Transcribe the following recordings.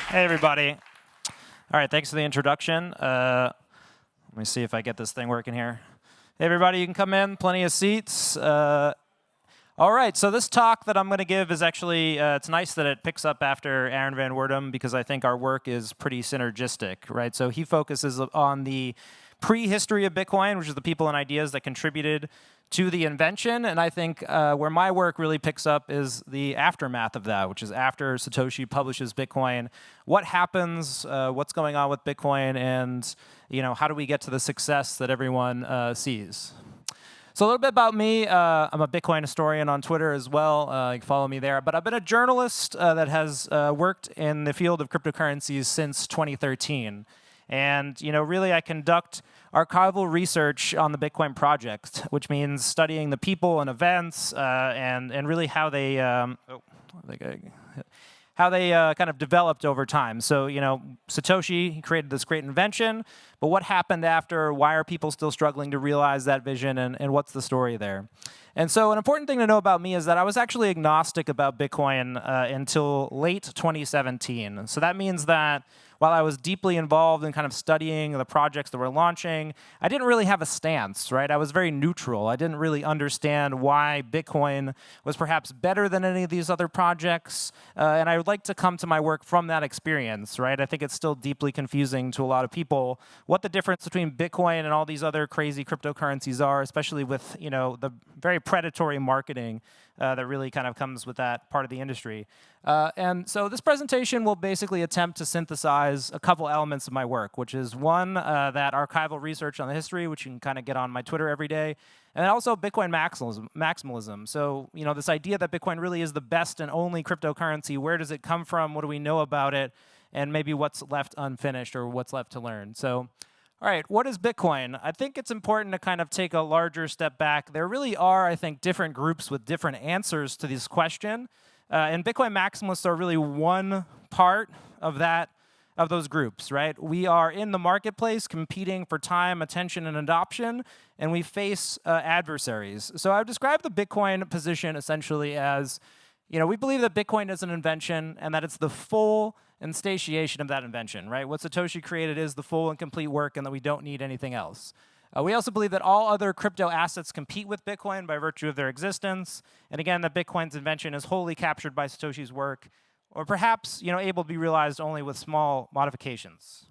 Hey, everybody. All right, thanks for the introduction. Let me see if I get this thing working here. Hey, everybody, you can come in, plenty of seats. All right, so this talk that I'm going to give is actually, it's nice that it picks up after Aaron Van Werdum because I think our work is pretty synergistic, right? So he focuses on the prehistory of Bitcoin, which is the people and ideas that contributed to the invention. And I think where my work really picks up is the aftermath of that, which is after Satoshi publishes Bitcoin. What happens, what's going on with Bitcoin, and how do we get to the success that everyone sees? So a little bit about me. I'm a Bitcoin historian on Twitter as well. You can follow me there. But I've been a journalist that has worked in the field of cryptocurrencies since 2013. And really, I conduct archival research on the Bitcoin project, which means studying the people and events and really how they kind of developed over time. So Satoshi, he created this great invention, but what happened after? Why are people still struggling to realize that vision, and what's the story there? And so an important thing to know about me is that I was actually agnostic about Bitcoin until late 2017. So that means that while I was deeply involved in kind of studying the projects that we're launching, I didn't really have a stance, right? I was very neutral. I didn't really understand why Bitcoin was perhaps better than any of these other projects, and I would like to come to my work from that experience, right? I think it's still deeply confusing to a lot of people what the difference between Bitcoin and all these other crazy cryptocurrencies are, especially with the very predatory marketing that really kind of comes with that part of the industry. And so this presentation will basically attempt to synthesize a couple elements of my work, which is one, that archival research on the history, which you can kind of get on my Twitter every day, and then also Bitcoin maximalism. So this idea that Bitcoin really is the best and only cryptocurrency, where does it come from? What do we know about it? And maybe what's left unfinished or what's left to learn. So all right, what is Bitcoin? I think it's important to kind of take a larger step back. There really are, I think, different groups with different answers to this question. And Bitcoin maximalists are really one part of those groups, right? We are in the marketplace competing for time, attention, and adoption, and we face adversaries. So I've described the Bitcoin position essentially as, we believe that Bitcoin is an invention and that it's the full instantiation of that invention, right? What Satoshi created is the full and complete work and that we don't need anything else. We also believe that all other crypto assets compete with Bitcoin by virtue of their existence. And again, that Bitcoin's invention is wholly captured by Satoshi's work, or perhaps able to be realized only with small modifications.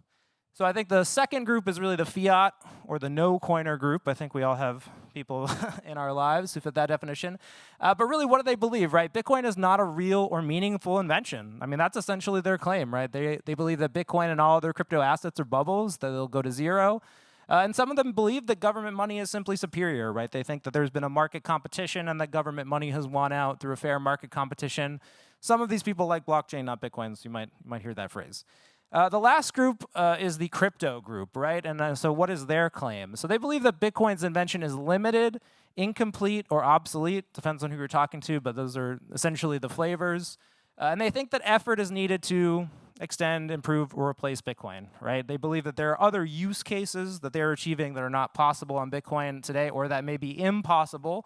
So I think the second group is really the fiat or the no-coiner group. I think we all have people in our lives who fit that definition. But really, what do they believe, right? Bitcoin is not a real or meaningful invention. I mean, that's essentially their claim, right? They believe that Bitcoin and all other crypto assets are bubbles, that they'll go to zero. And some of them believe that government money is simply superior, right? They think that there's been a market competition and that government money has won out through a fair market competition. Some of these people like blockchain, not Bitcoin, so you might hear that phrase. The last group is the crypto group, right? And so what is their claim? So they believe that Bitcoin's invention is limited, incomplete, or obsolete. Depends on who you're talking to, but those are essentially the flavors. And they think that effort is needed to extend, improve, or replace Bitcoin, right? They believe that there are other use cases that they're achieving that are not possible on Bitcoin today, or that may be impossible.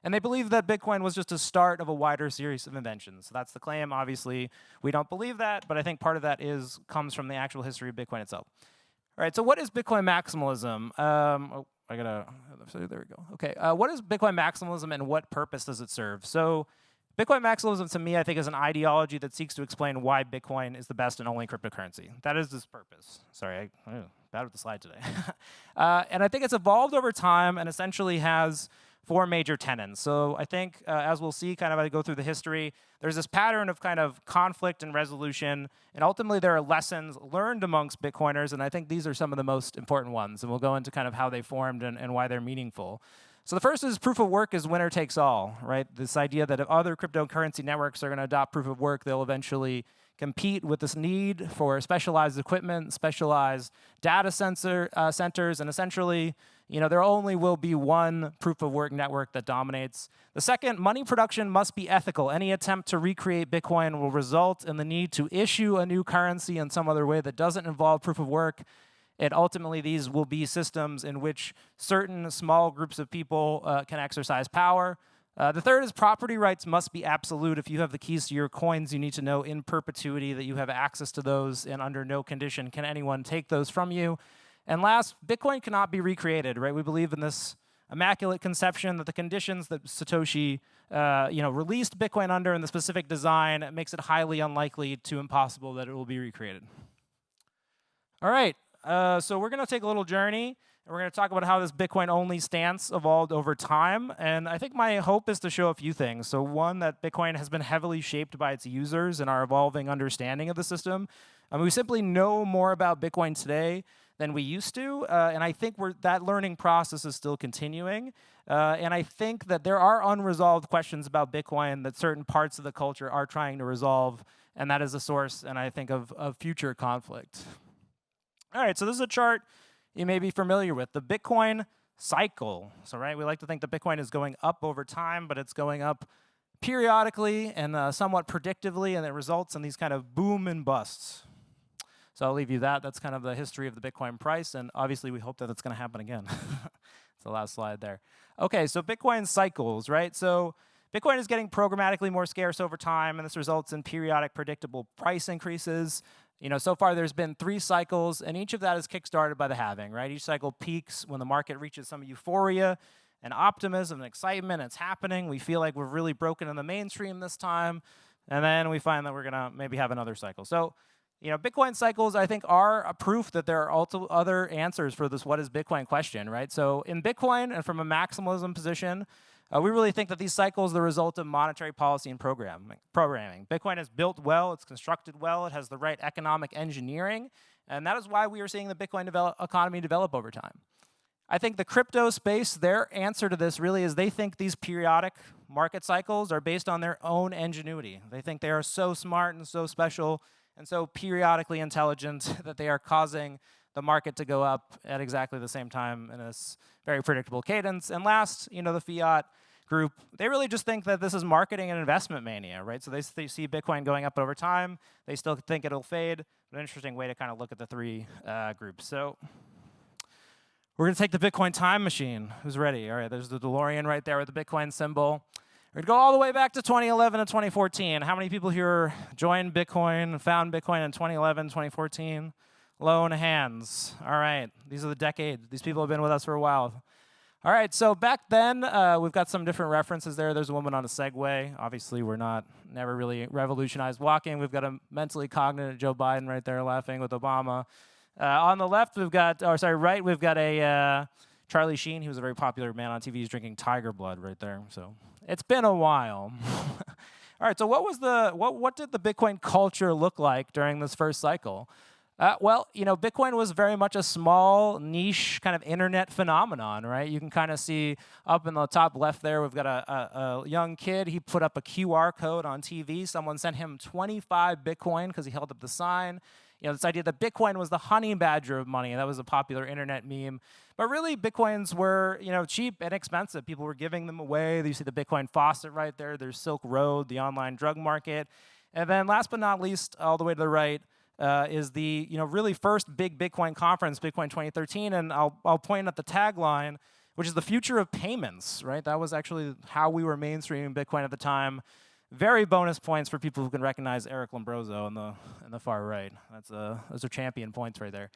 And they believe that Bitcoin was just a start of a wider series of inventions. So that's the claim. Obviously, we don't believe that, but I think part of that comes from the actual history of Bitcoin itself. All right, so what is Bitcoin maximalism? There we go. Okay, what is Bitcoin maximalism and what purpose does it serve? So Bitcoin maximalism, to me, I think is an ideology that seeks to explain why Bitcoin is the best and only cryptocurrency. That is its purpose. Sorry, I'm bad with the slide today. And I think it's evolved over time and essentially has four major tenets. So I think, as we'll see kind of as I go through the history, there's this pattern of kind of conflict and resolution, and ultimately there are lessons learned amongst Bitcoiners, and I think these are some of the most important ones, and we'll go into kind of how they formed and why they're meaningful. So the first is proof of work is winner takes all, right? This idea that if other cryptocurrency networks are going to adopt proof of work, they'll eventually compete with this need for specialized equipment, specialized data centers, and essentially, there only will be one proof of work network that dominates. The second, money production must be ethical. Any attempt to recreate Bitcoin will result in the need to issue a new currency in some other way that doesn't involve proof of work. And ultimately, these will be systems in which certain small groups of people can exercise power. The third is property rights must be absolute. If you have the keys to your coins, you need to know in perpetuity that you have access to those, and under no condition can anyone take those from you. And last, Bitcoin cannot be recreated, right? We believe in this immaculate conception that the conditions that Satoshi released Bitcoin under in the specific design makes it highly unlikely to impossible that it will be recreated. All right, so we're going to take a little journey. And we're going to talk about how this Bitcoin-only stance evolved over time. And I think my hope is to show a few things. So one, that Bitcoin has been heavily shaped by its users and our evolving understanding of the system. We simply know more about Bitcoin today than we used to. And I think that learning process is still continuing. And I think that there are unresolved questions about Bitcoin that certain parts of the culture are trying to resolve. And that is a source, and I think, of future conflict. All right, so this is a chart you may be familiar with, the Bitcoin cycle. So, right, we like to think that Bitcoin is going up over time, but it's going up periodically and somewhat predictively, and it results in these kind of boom and busts. So I'll leave you that. That's kind of the history of the Bitcoin price, and obviously we hope that it's going to happen again. It's the last slide there. Okay, so Bitcoin cycles, right? So Bitcoin is getting programmatically more scarce over time, and this results in periodic predictable price increases. So far there's been 3 cycles, and each of that is kickstarted by the halving, right? Each cycle peaks when the market reaches some euphoria and optimism and excitement. It's happening. We feel like we've really broken in the mainstream this time, and then we find that we're going to maybe have another cycle. So, Bitcoin cycles, I think, are a proof that there are also other answers for this what is Bitcoin question, right? So in Bitcoin, and from a maximalism position, we really think that these cycles are the result of monetary policy and programming. Bitcoin is built well, it's constructed well, it has the right economic engineering, and that is why we are seeing the Bitcoin economy develop over time. I think the crypto space, their answer to this really is they think these periodic market cycles are based on their own ingenuity. They think they are so smart and so special and so periodically intelligent that they are causing the market to go up at exactly the same time in this very predictable cadence. And last, the fiat group, they really just think that this is marketing and investment mania, right? So they see Bitcoin going up over time. They still think it'll fade. An interesting way to kind of look at the 3 groups. So we're going to take the Bitcoin time machine. Who's ready? All right, there's the DeLorean right there with the Bitcoin symbol. We're going to go all the way back to 2011 and 2014. How many people here joined Bitcoin, found Bitcoin in 2011, 2014? Lone hands. All right, these are the decades. These people have been with us for a while. All right, so back then, we've got some different references there. There's a woman on a Segway. Obviously, never really revolutionized walking. We've got a mentally cognizant Joe Biden right there laughing with Obama. On the left, we've got a Charlie Sheen. He was a very popular man on TV. He's drinking tiger blood right there. So it's been a while. All right, so what did the Bitcoin culture look like during this first cycle? Bitcoin was very much a small, niche kind of internet phenomenon, right? You can kind of see up in the top left there, we've got a young kid. He put up a QR code on TV. Someone sent him 25 Bitcoin because he held up the sign. This idea that Bitcoin was the honey badger of money. That was a popular internet meme. But really, Bitcoins were, cheap and expensive. People were giving them away. You see the Bitcoin faucet right there. There's Silk Road, the online drug market. And then last but not least, all the way to the right, is the really first big Bitcoin conference, Bitcoin 2013, and I'll point at the tagline, which is the future of payments, right? That was actually how we were mainstreaming Bitcoin at the time. Very bonus points for people who can recognize Eric Lombroso in the far right. Those are champion points right there.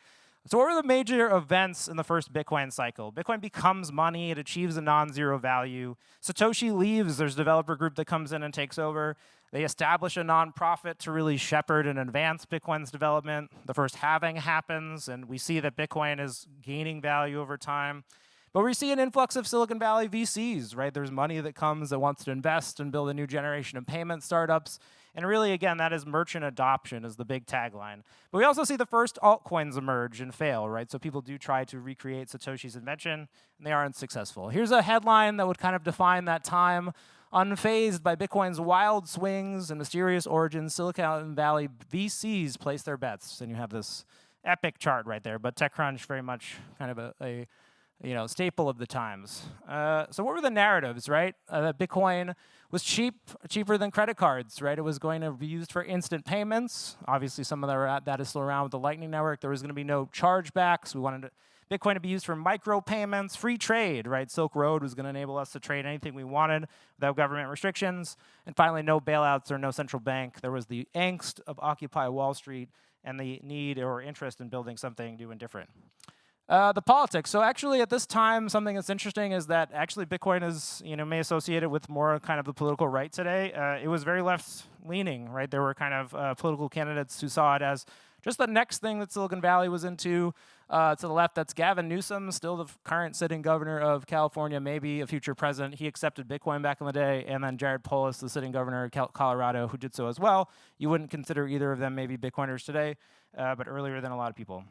So what were the major events in the first Bitcoin cycle? Bitcoin becomes money. It achieves a non-zero value. Satoshi leaves. There's a developer group that comes in and takes over. They establish a nonprofit to really shepherd and advance Bitcoin's development. The first halving happens, and we see that Bitcoin is gaining value over time. But we see an influx of Silicon Valley VCs, right? There's money that comes that wants to invest and build a new generation of payment startups. And really, again, that is merchant adoption is the big tagline. But we also see the first altcoins emerge and fail, right? So people do try to recreate Satoshi's invention, and they aren't successful. Here's a headline that would kind of define that time. Unfazed by Bitcoin's wild swings and mysterious origins, Silicon Valley VCs place their bets. And you have this epic chart right there, but TechCrunch very much kind of a staple of the times. So what were the narratives, right? That Bitcoin was cheaper than credit cards, right? It was going to be used for instant payments. Obviously, some of that is still around with the Lightning Network. There was going to be no chargebacks. We wanted Bitcoin to be used for micropayments, free trade, right? Silk Road was going to enable us to trade anything we wanted without government restrictions. And finally, no bailouts or no central bank. There was the angst of Occupy Wall Street and the need or interest in building something new and different. The politics. So actually, at this time, something that's interesting is that actually Bitcoin is, may associate it with more kind of the political right today. It was very left-leaning, right? There were kind of political candidates who saw it as just the next thing that Silicon Valley was into. To the left, that's Gavin Newsom, still the current sitting governor of California, maybe a future president. He accepted Bitcoin back in the day. And then Jared Polis, the sitting governor of Colorado, who did so as well. You wouldn't consider either of them maybe Bitcoiners today, but earlier than a lot of people.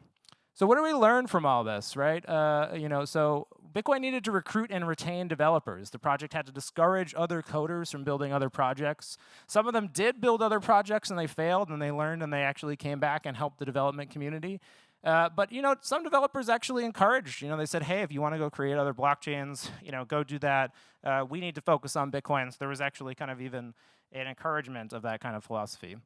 So what do we learn from all this, right? So Bitcoin needed to recruit and retain developers. The project had to discourage other coders from building other projects. Some of them did build other projects and they failed and they learned and they actually came back and helped the development community. But some developers actually encouraged. They said, hey, if you want to go create other blockchains, go do that. We need to focus on Bitcoin. So there was actually kind of even an encouragement of that kind of philosophy.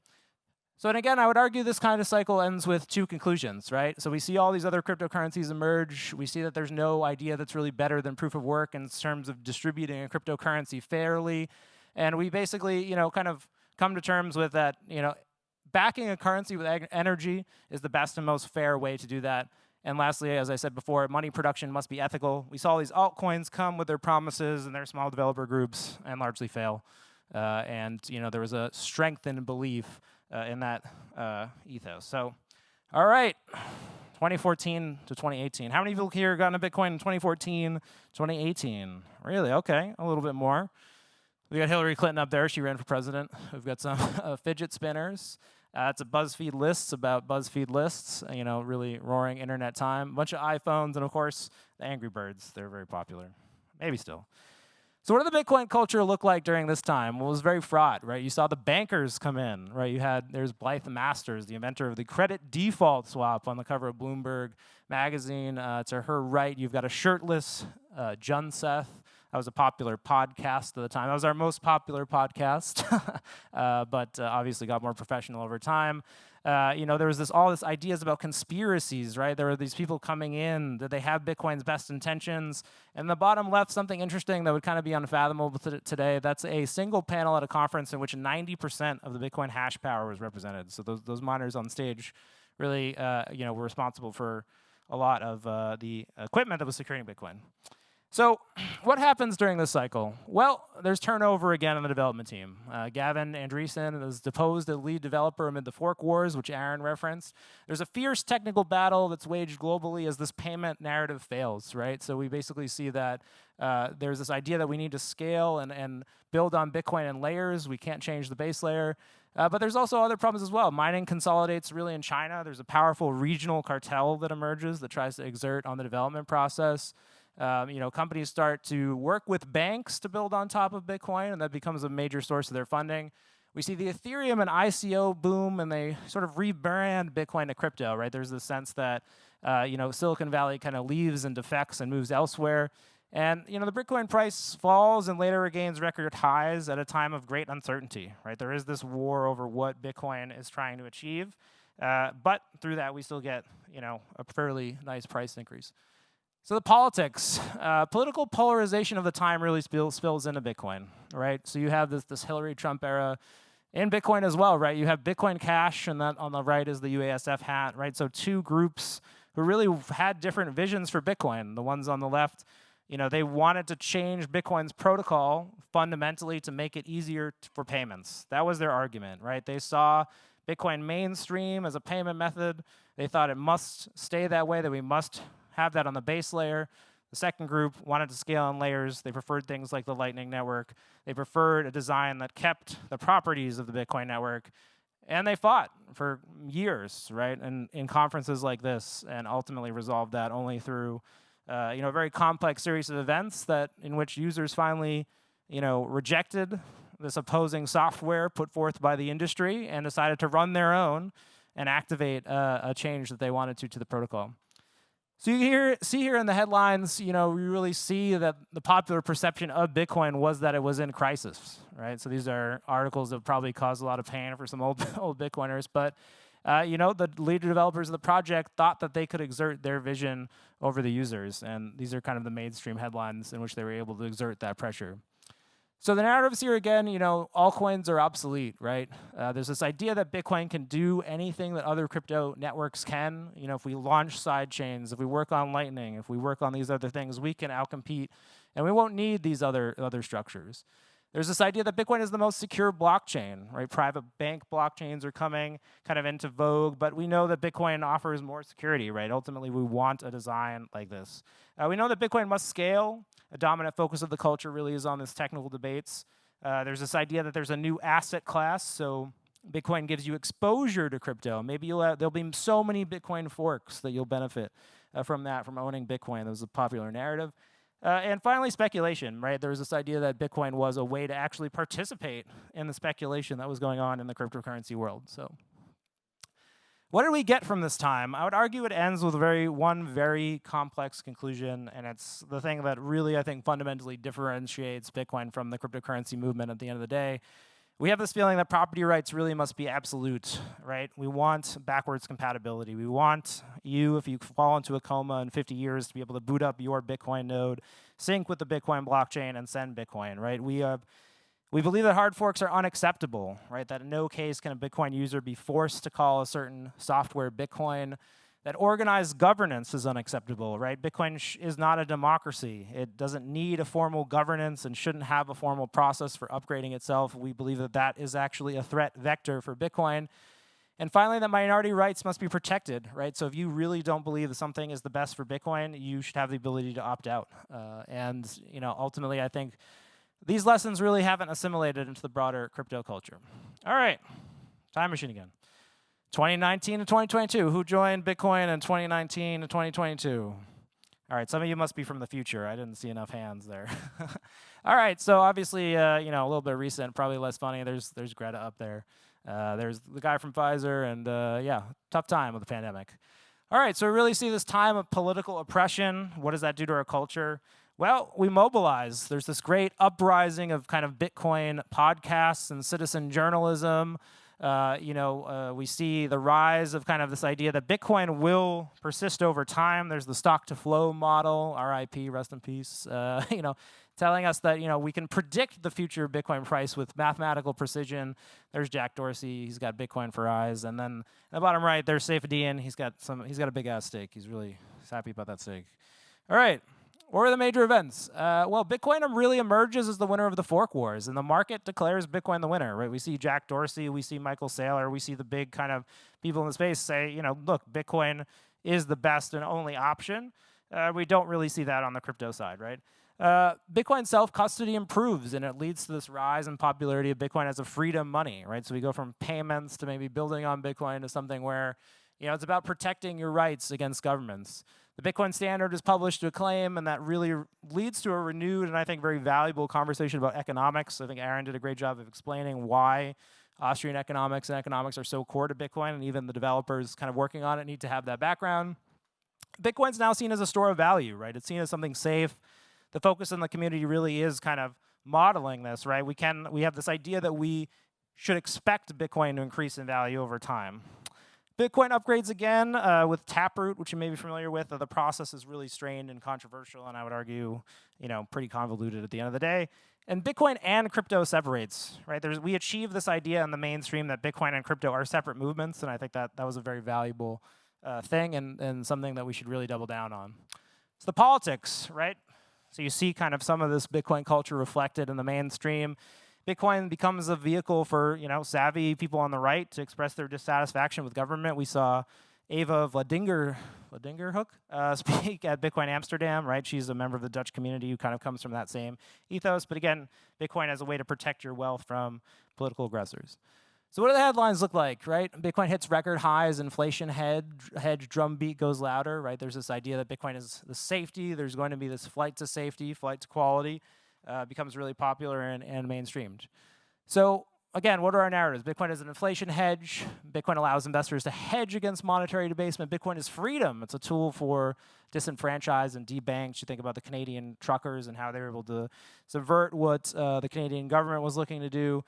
So, and again, I would argue this kind of cycle ends with two conclusions, right? So we see all these other cryptocurrencies emerge. We see that there's no idea that's really better than proof of work in terms of distributing a cryptocurrency fairly. And we basically, kind of come to terms with that, backing a currency with energy is the best and most fair way to do that. And lastly, as I said before, money production must be ethical. We saw these altcoins come with their promises and their small developer groups and largely fail. And there was a strengthened belief in that ethos. So, all right, 2014 to 2018. How many people here got into Bitcoin in 2014, 2018? Really? Okay, a little bit more. We got Hillary Clinton up there. She ran for president. We've got some fidget spinners. It's a BuzzFeed lists about BuzzFeed lists. Really roaring internet time. A bunch of iPhones, and of course, the Angry Birds. They're very popular. Maybe still. So what did the Bitcoin culture look like during this time? Well, it was very fraught, right? You saw the bankers come in, right? There's Blythe Masters, the inventor of the credit default swap on the cover of Bloomberg magazine. To her right, you've got a shirtless Jun Seth. That was a popular podcast at the time. That was our most popular podcast, but obviously got more professional over time. There was all this ideas about conspiracies, right? There were these people coming in, that they have Bitcoin's best intentions. And the bottom left, something interesting that would kind of be unfathomable today. That's a single panel at a conference in which 90% of the Bitcoin hash power was represented. So those miners on stage really, were responsible for a lot of the equipment that was securing Bitcoin. So what happens during this cycle? Well, there's turnover again on the development team. Gavin Andreessen is deposed as lead developer amid the fork wars, which Aaron referenced. There's a fierce technical battle that's waged globally as this payment narrative fails, right? So we basically see that there's this idea that we need to scale and build on Bitcoin in layers. We can't change the base layer. But there's also other problems as well. Mining consolidates really in China. There's a powerful regional cartel that emerges that tries to exert on the development process. Companies start to work with banks to build on top of Bitcoin, and that becomes a major source of their funding. We see the Ethereum and ICO boom, and they sort of rebrand Bitcoin to crypto, right? There's this sense that, Silicon Valley kind of leaves and defects and moves elsewhere. And, the Bitcoin price falls and later regains record highs at a time of great uncertainty, right? There is this war over what Bitcoin is trying to achieve. But through that, we still get, a fairly nice price increase. So the politics, political polarization of the time really spills into Bitcoin, right? So you have this Hillary Trump era in Bitcoin as well, right? You have Bitcoin Cash, and that on the right is the UASF hat, right? So two groups who really had different visions for Bitcoin. The ones on the left, they wanted to change Bitcoin's protocol fundamentally to make it easier for payments. That was their argument, right? They saw Bitcoin mainstream as a payment method. They thought it must stay that way, that we must have that on the base layer. The second group wanted to scale on layers. They preferred things like the Lightning Network. They preferred a design that kept the properties of the Bitcoin network. And they fought for years, right, and in conferences like this, and ultimately resolved that only through a very complex series of events in which users finally, rejected this opposing software put forth by the industry and decided to run their own and activate a change that they wanted to the protocol. So you see here in the headlines, we really see that the popular perception of Bitcoin was that it was in crisis, right? So these are articles that probably caused a lot of pain for some old Bitcoiners. But The lead developers of the project thought that they could exert their vision over the users, and these are kind of the mainstream headlines in which they were able to exert that pressure. So the narratives here again, altcoins are obsolete, right? There's this idea that Bitcoin can do anything that other crypto networks can. If we launch side chains, if we work on Lightning, if we work on these other things, we can outcompete, and we won't need these other structures. There's this idea that Bitcoin is the most secure blockchain, right? Private bank blockchains are coming kind of into vogue, but we know that Bitcoin offers more security, right? Ultimately, we want a design like this. We know that Bitcoin must scale. A dominant focus of the culture really is on this technical debates. There's this idea that there's a new asset class, so Bitcoin gives you exposure to crypto. Maybe there'll be so many Bitcoin forks that you'll benefit from owning Bitcoin. That was a popular narrative. And finally, speculation, right? There was this idea that Bitcoin was a way to actually participate in the speculation that was going on in the cryptocurrency world. So what did we get from this time? I would argue it ends with one very complex conclusion, and it's the thing that really, I think, fundamentally differentiates Bitcoin from the cryptocurrency movement at the end of the day. We have this feeling that property rights really must be absolute, right? We want backwards compatibility. We want you, if you fall into a coma in 50 years, to be able to boot up your Bitcoin node, sync with the Bitcoin blockchain, and send Bitcoin, right? We believe that hard forks are unacceptable, right? That in no case can a Bitcoin user be forced to call a certain software Bitcoin. That organized governance is unacceptable, right? Bitcoin is not a democracy. It doesn't need a formal governance and shouldn't have a formal process for upgrading itself. We believe that that is actually a threat vector for Bitcoin. And finally, that minority rights must be protected, right? So if you really don't believe that something is the best for Bitcoin, you should have the ability to opt out. Ultimately, I think these lessons really haven't assimilated into the broader crypto culture. All right, time machine again. 2019 to 2022. Who joined Bitcoin in 2019 to 2022? All right, some of you must be from the future. I didn't see enough hands there. All right, so obviously, a little bit recent, probably less funny. There's Greta up there. There's the guy from Pfizer, and tough time with the pandemic. All right, so we really see this time of political oppression. What does that do to our culture? Well, we mobilize. There's this great uprising of kind of Bitcoin podcasts and citizen journalism. We see the rise of kind of this idea that Bitcoin will persist over time. There's the stock to flow model, RIP, rest in peace, telling us that, we can predict the future Bitcoin price with mathematical precision. There's Jack Dorsey, he's got Bitcoin for eyes. And then in the bottom right, there's Saifedean, he's got a big ass steak. He's happy about that steak. All right. What are the major events? Bitcoin really emerges as the winner of the fork wars, and the market declares Bitcoin the winner, right? We see Jack Dorsey, we see Michael Saylor, we see the big kind of people in the space say, look, Bitcoin is the best and only option. We don't really see that on the crypto side, right? Bitcoin self-custody improves, and it leads to this rise in popularity of Bitcoin as a freedom money, right? So we go from payments to maybe building on Bitcoin to something where, it's about protecting your rights against governments. The Bitcoin standard is published to acclaim, and that really leads to a renewed and I think very valuable conversation about economics. I think Aaron did a great job of explaining why Austrian economics and economics are so core to Bitcoin, and even the developers kind of working on it need to have that background. Bitcoin's now seen as a store of value, right? It's seen as something safe. The focus in the community really is kind of modeling this, right? We have this idea that we should expect Bitcoin to increase in value over time. Bitcoin upgrades again with Taproot, which you may be familiar with. The process is really strained and controversial, and I would argue, pretty convoluted at the end of the day. And Bitcoin and crypto separates, right? We achieve this idea in the mainstream that Bitcoin and crypto are separate movements, and I think that was a very valuable thing and something that we should really double down on. So the politics, right? So you see kind of some of this Bitcoin culture reflected in the mainstream. Bitcoin becomes a vehicle for savvy people on the right to express their dissatisfaction with government. We saw Eva Vladingerhoek speak at Bitcoin Amsterdam, right? She's a member of the Dutch community who kind of comes from that same ethos. But again, Bitcoin as a way to protect your wealth from political aggressors. So what do the headlines look like, right? Bitcoin hits record highs, inflation hedge drumbeat goes louder, right? There's this idea that Bitcoin is the safety. There's going to be this flight to safety, flight to quality. Becomes really popular and mainstreamed. So again, what are our narratives? Bitcoin is an inflation hedge. Bitcoin allows investors to hedge against monetary debasement. Bitcoin is freedom. It's a tool for disenfranchised and debanked. You think about the Canadian truckers and how they were able to subvert what the Canadian government was looking to do.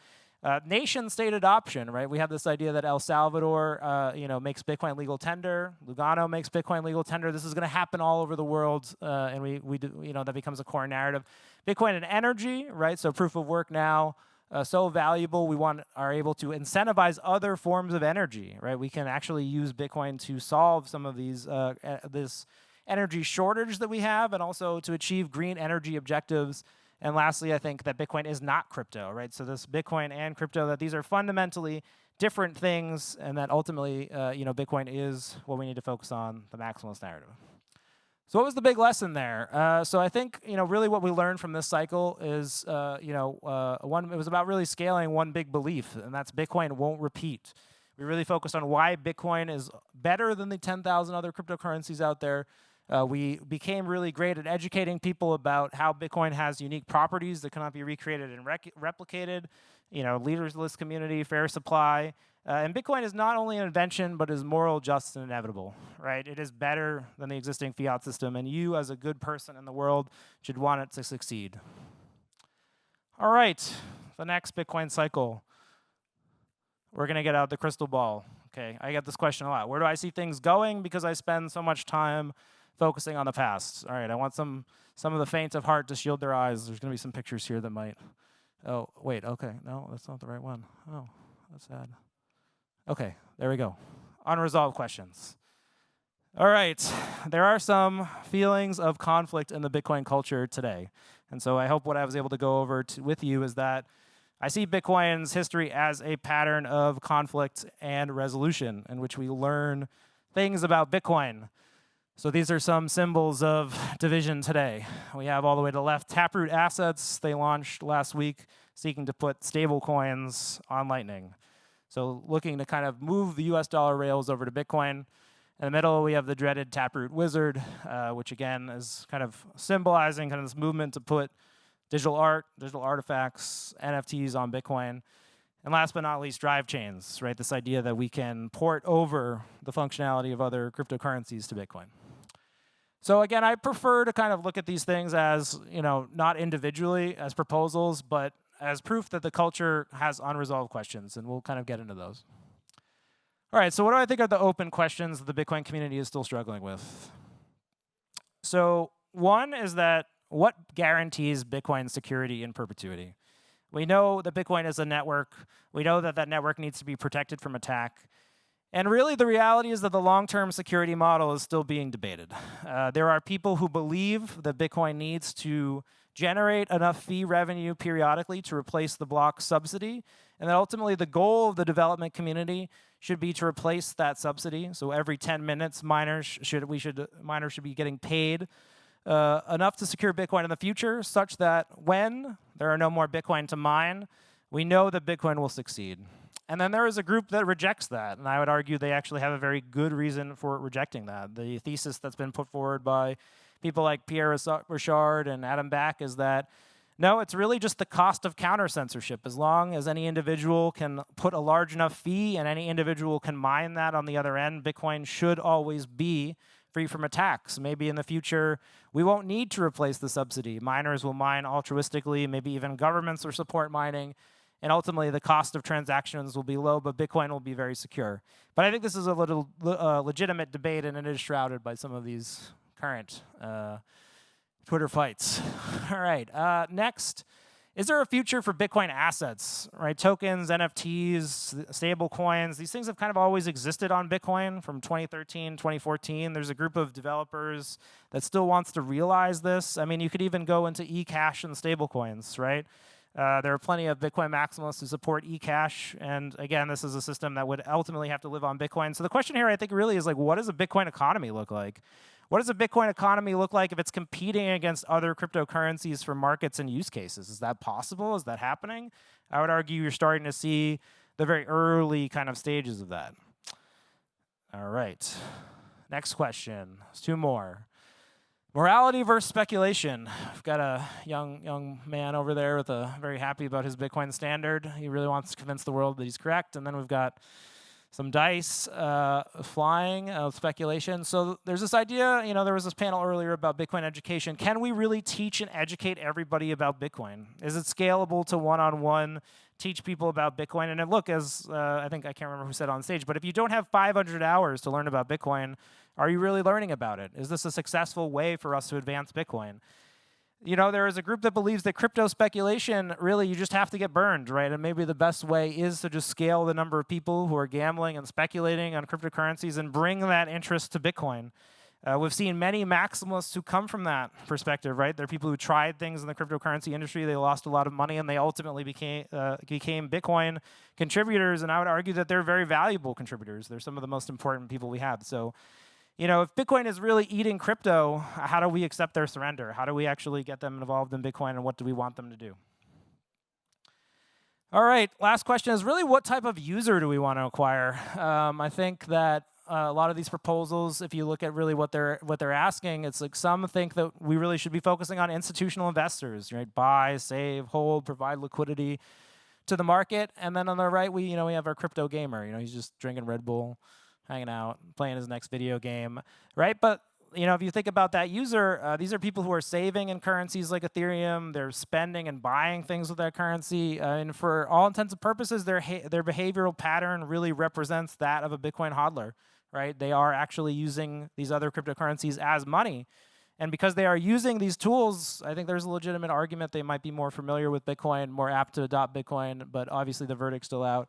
Nation-state adoption, right? We have this idea that El Salvador, makes Bitcoin legal tender. Lugano makes Bitcoin legal tender. This is going to happen all over the world, and we do, that becomes a core narrative. Bitcoin and energy, right? So proof of work now, so valuable. We are able to incentivize other forms of energy, right? We can actually use Bitcoin to solve some of this energy shortage that we have, and also to achieve green energy objectives. And lastly, I think that Bitcoin is not crypto, right? So this Bitcoin and crypto, that these are fundamentally different things, and that ultimately, Bitcoin is what we need to focus on, the maximalist narrative. So what was the big lesson there? So I think, really what we learned from this cycle is, it was about really scaling one big belief, and that's Bitcoin won't repeat. We really focused on why Bitcoin is better than the 10,000 other cryptocurrencies out there. We became really great at educating people about how Bitcoin has unique properties that cannot be recreated and replicated. Leaderless community, fair supply. And Bitcoin is not only an invention, but is moral, just, and inevitable, right? It is better than the existing fiat system, and you, as a good person in the world, should want it to succeed. All right, the next Bitcoin cycle. We're going to get out the crystal ball. Okay, I get this question a lot. Where do I see things going because I spend so much time focusing on the past? All right, I want some of the faint of heart to shield their eyes. There's going to be some pictures here that might... Oh, wait, okay. No, that's not the right one. Oh, that's sad. Okay, there we go. Unresolved questions. All right, there are some feelings of conflict in the Bitcoin culture today. And so I hope what I was able to go over with you is that I see Bitcoin's history as a pattern of conflict and resolution in which we learn things about Bitcoin. So these are some symbols of division today. We have all the way to the left Taproot Assets. They launched last week seeking to put stable coins on Lightning. So looking to kind of move the US dollar rails over to Bitcoin. In the middle, we have the dreaded Taproot Wizard, which again is kind of symbolizing kind of this movement to put digital art, digital artifacts, NFTs on Bitcoin. And last but not least, drive chains, right? This idea that we can port over the functionality of other cryptocurrencies to Bitcoin. So again, I prefer to kind of look at these things as, not individually as proposals, but as proof that the culture has unresolved questions, and we'll kind of get into those. All right, so what do I think are the open questions that the Bitcoin community is still struggling with? So one is that what guarantees Bitcoin's security in perpetuity? We know that Bitcoin is a network. We know that that network needs to be protected from attack. And really, the reality is that the long-term security model is still being debated. There are people who believe that Bitcoin needs to generate enough fee revenue periodically to replace the block subsidy, and that ultimately the goal of the development community should be to replace that subsidy. So every 10 minutes, miners should be getting paid enough to secure Bitcoin in the future, such that when there are no more Bitcoin to mine, we know that Bitcoin will succeed. And then there is a group that rejects that, and I would argue they actually have a very good reason for rejecting that. The thesis that's been put forward by people like Pierre Richard and Adam Back is that, no, it's really just the cost of counter-censorship. As long as any individual can put a large enough fee and any individual can mine that on the other end, Bitcoin should always be free from attacks. Maybe in the future, we won't need to replace the subsidy. Miners will mine altruistically, maybe even governments will support mining, and ultimately the cost of transactions will be low, but Bitcoin will be very secure. But I think this is a little legitimate debate, and it is shrouded by some of these current Twitter fights. All right, next, is there a future for Bitcoin assets, right? Tokens, NFTs, stable coins, these things have kind of always existed on Bitcoin from 2013, 2014. There's a group of developers that still wants to realize this. I mean, you could even go into eCash and stable coins, right? There are plenty of Bitcoin maximalists who support eCash, and again, this is a system that would ultimately have to live on Bitcoin. So the question here, I think, really is like, what does a Bitcoin economy look like? What does a Bitcoin economy look like if it's competing against other cryptocurrencies for markets and use cases? Is that possible? Is that happening? I would argue you're starting to see the very early kind of stages of that. All right, next question. There's two more. Morality versus speculation. We've got a young man over there with very happy about his Bitcoin standard. He really wants to convince the world that he's correct. And then we've got some dice flying of speculation. So there's this idea, there was this panel earlier about Bitcoin education. Can we really teach and educate everybody about Bitcoin? Is it scalable to one-on-one teach people about Bitcoin. And look, as I think, I can't remember who said on stage, but if you don't have 500 hours to learn about Bitcoin, are you really learning about it? Is this a successful way for us to advance Bitcoin? You know, there is a group that believes that crypto speculation, really, you just have to get burned, right? And maybe the best way is to just scale the number of people who are gambling and speculating on cryptocurrencies and bring that interest to Bitcoin. We've seen many maximalists who come from that perspective, right? They're people who tried things in the cryptocurrency industry, they lost a lot of money, and they ultimately became Bitcoin contributors, and I would argue that they're very valuable contributors. They're some of the most important people we have. So, you know, if Bitcoin is really eating crypto, how do we accept their surrender? How do we actually get them involved in Bitcoin, and what do we want them to do? All right, last question is really what type of user do we want to acquire? I think that a lot of these proposals, if you look at really what they're asking, it's like some think that we really should be focusing on institutional investors, right? Buy, save, hold, provide liquidity to the market. And then on the right, we have our crypto gamer. You know, he's just drinking Red Bull, hanging out, playing his next video game, right? But you know, if you think about that user, these are people who are saving in currencies like Ethereum. They're spending and buying things with that currency. And for all intents and purposes, their behavioral pattern really represents that of a Bitcoin hodler, right? They are actually using these other cryptocurrencies as money. And because they are using these tools, I think there's a legitimate argument they might be more familiar with Bitcoin, more apt to adopt Bitcoin, but obviously the verdict's still out.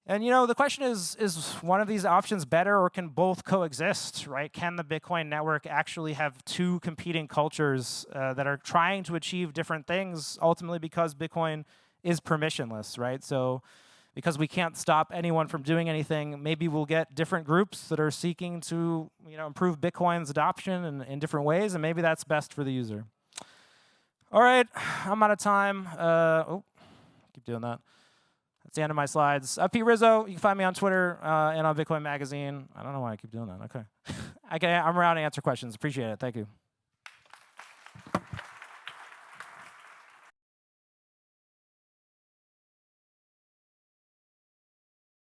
And you know, the question is one of these options better, or can both coexist, right? Can the Bitcoin network actually have two competing cultures that are trying to achieve different things, ultimately because Bitcoin is permissionless, right? So because we can't stop anyone from doing anything, maybe we'll get different groups that are seeking to improve Bitcoin's adoption in different ways, and maybe that's best for the user. All right, I'm out of time. Keep doing that. That's the end of my slides. Pete Rizzo, you can find me on Twitter and on Bitcoin Magazine. I don't know why I keep doing that. Okay. I'm around to answer questions. Appreciate it. Thank you.